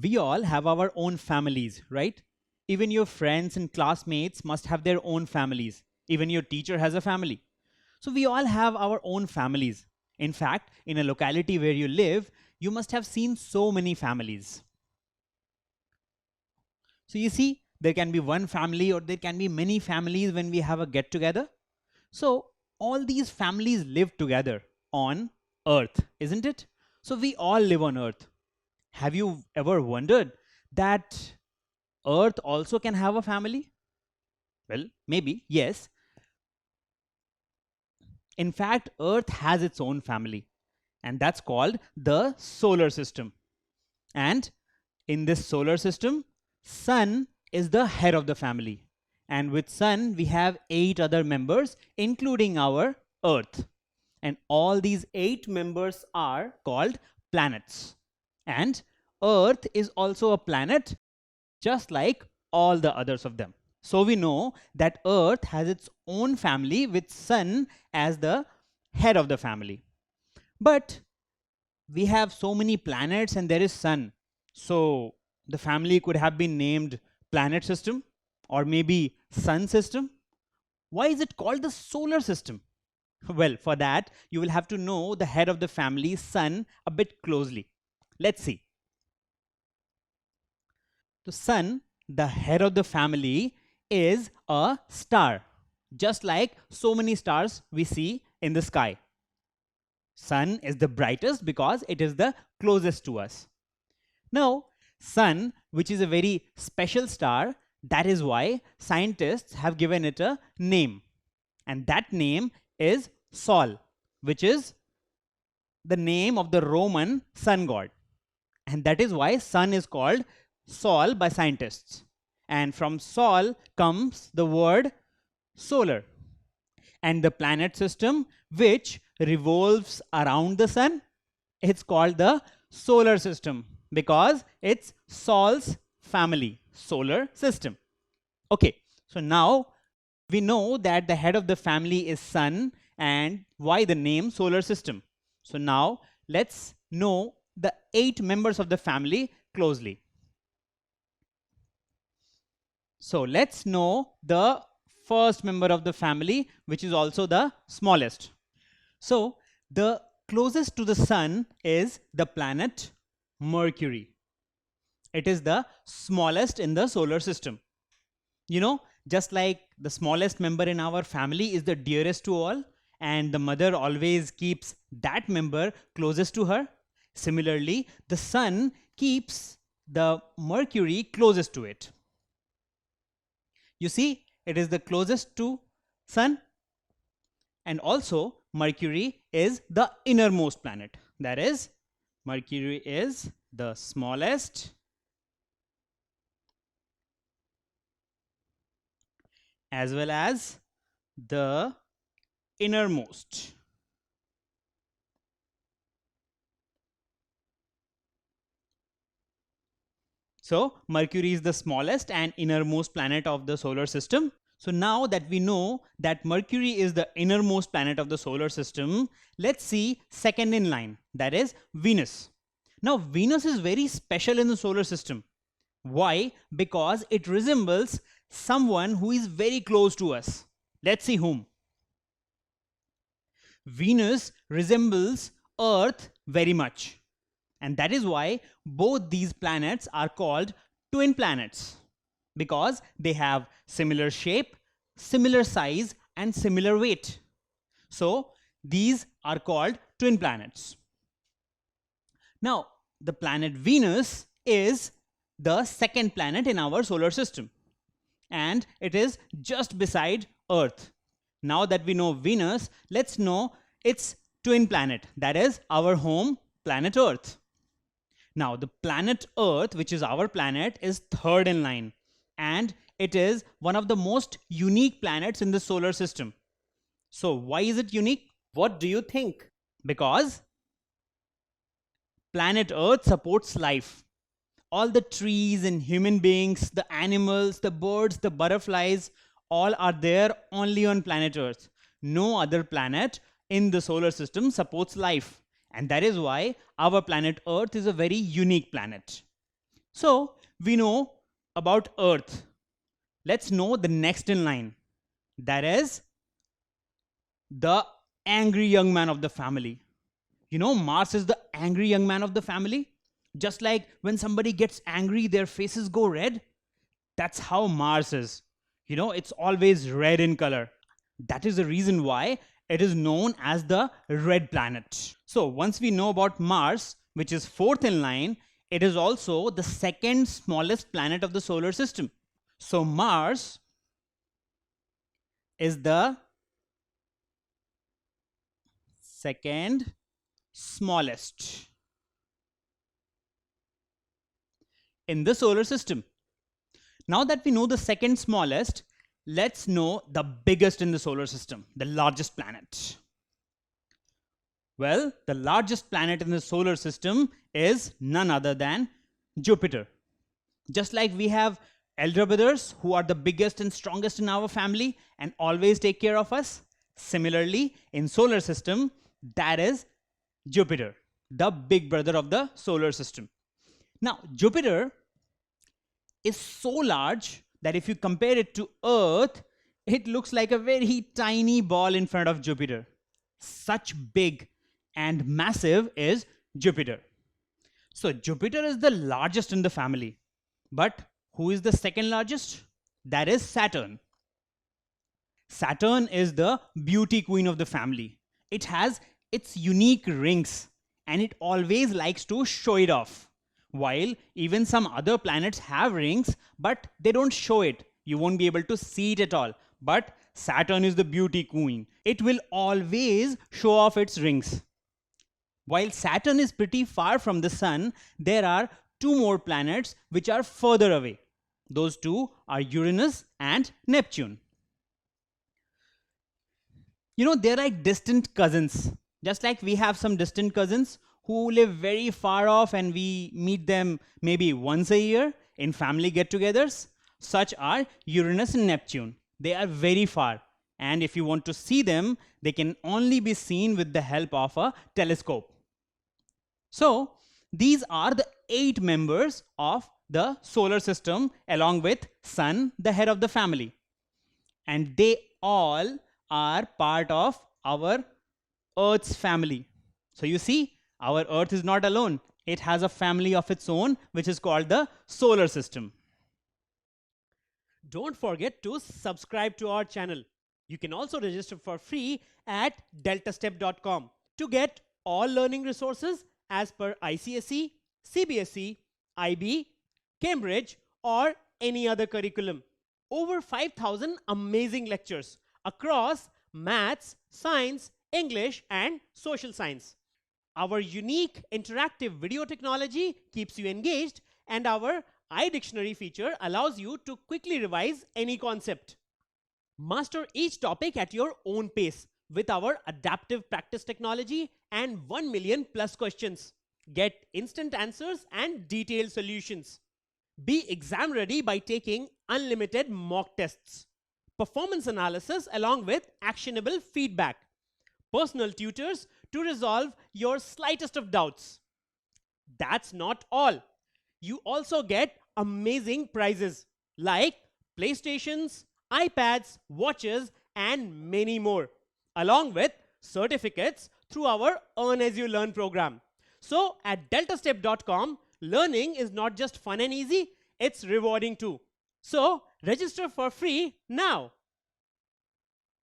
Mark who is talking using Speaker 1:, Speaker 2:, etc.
Speaker 1: We all have our own families, right? Even your friends and classmates must have their own families. Even your teacher has a family. So we all have our own families. In fact, in a locality where you live, you must have seen so many families. So you see, there can be one family or there can be many families when we have a get together. So all these families live together on Earth, isn't it? So we all live on Earth. Have you ever wondered that Earth also can have a family? Well, maybe, yes. In fact, Earth has its own family, and that's called the solar system. And in this solar system, Sun is the head of the family. And with Sun, we have 8 other members, including our Earth. And all these 8 members are called planets. And Earth is also a planet, just like all the others of them. So we know that Earth has its own family with Sun as the head of the family. But we have so many planets and there is Sun. So the family could have been named Planet System or maybe Sun System. Why is it called the solar system? Well, for that, you will have to know the head of the family, Sun, a bit closely. Let's see. The Sun, the head of the family, is a star, just like so many stars we see in the sky. Sun is the brightest because it is the closest to us. Now, Sun, which is a very special star, that is why scientists have given it a name. And that name is Sol, which is the name of the Roman sun god. And that is why Sun is called Sol by scientists. And from Sol comes the word solar. And the planet system, which revolves around the Sun, it's called the solar system because it's Sol's family, solar system. Okay, so now we know that the head of the family is Sun and why the name solar system. So now let's know the 8 members of the family closely. So let's know the first member of the family, which is also the smallest. So the closest to the Sun is the planet Mercury. It is the smallest in the solar system. You know, just like the smallest member in our family is the dearest to all, and the mother always keeps that member closest to her. Similarly, the Sun keeps the Mercury closest to it. You see, it is the closest to Sun, and also Mercury is the innermost planet. That is, Mercury is the smallest as well as the innermost. So Mercury is the smallest and innermost planet of the solar system. So now that we know that Mercury is the innermost planet of the solar system, let's see second in line, that is Venus. Now Venus is very special in the solar system. Why? Because it resembles someone who is very close to us. Let's see whom. Venus resembles Earth very much. And that is why both these planets are called twin planets, because they have similar shape, similar size, and similar weight. So these are called twin planets. Now, the planet Venus is the second planet in our solar system, and it is just beside Earth. Now that we know Venus, let's know its twin planet, that is our home planet Earth. Now, the planet Earth, which is our planet, is third in line, and it is one of the most unique planets in the solar system. So why is it unique? What do you think? Because planet Earth supports life. All the trees and human beings, the animals, the birds, the butterflies, all are there only on planet Earth. No other planet in the solar system supports life. And that is why our planet Earth is a very unique planet. So we know about Earth. Let's know the next in line. That is the angry young man of the family. You know, Mars is the angry young man of the family. Just like when somebody gets angry, their faces go red. That's how Mars is. You know, it's always red in color. That is the reason why it is known as the red planet. So once we know about Mars, which is fourth in line, it is also the second smallest planet of the solar system. So Mars is the second smallest in the solar system. Now that we know the second smallest, let's know the biggest in the solar system, the largest planet. Well, the largest planet in the solar system is none other than Jupiter. Just like we have elder brothers who are the biggest and strongest in our family and always take care of us, similarly in solar system, that is Jupiter, the big brother of the solar system. Now, Jupiter is so large that if you compare it to Earth, it looks like a very tiny ball in front of Jupiter. Such big and massive is Jupiter. So Jupiter is the largest in the family. But who is the second largest? That is Saturn. Saturn is the beauty queen of the family. It has its unique rings and it always likes to show it off. While even some other planets have rings, but they don't show it. You won't be able to see it at all. But Saturn is the beauty queen. It will always show off its rings. While Saturn is pretty far from the sun, there are two more planets which are further away. Those two are Uranus and Neptune. You know, they're like distant cousins. Just like we have some distant cousins who live very far off and we meet them maybe once a year in family get-togethers. Such are Uranus and Neptune. They are very far. And if you want to see them, they can only be seen with the help of a telescope. So these are the 8 members of the solar system along with Sun, the head of the family. And they all are part of our Earth's family. So you see, our Earth is not alone. It has a family of its own, which is called the solar system.
Speaker 2: Don't forget to subscribe to our channel. You can also register for free at deltastep.com to get all learning resources as per ICSE, CBSE, IB, Cambridge, or any other curriculum. Over 5,000 amazing lectures across maths, science, English, and social science. Our unique interactive video technology keeps you engaged, and our iDictionary feature allows you to quickly revise any concept. Master each topic at your own pace with our adaptive practice technology and 1 million plus questions. Get instant answers and detailed solutions. Be exam ready by taking unlimited mock tests, performance analysis along with actionable feedback, personal tutors to resolve your slightest of doubts. That's not all. You also get amazing prizes like PlayStations, iPads, watches, and many more, along with certificates through our Earn As You Learn program. So at deltastep.com, learning is not just fun and easy, it's rewarding too. So register for free now.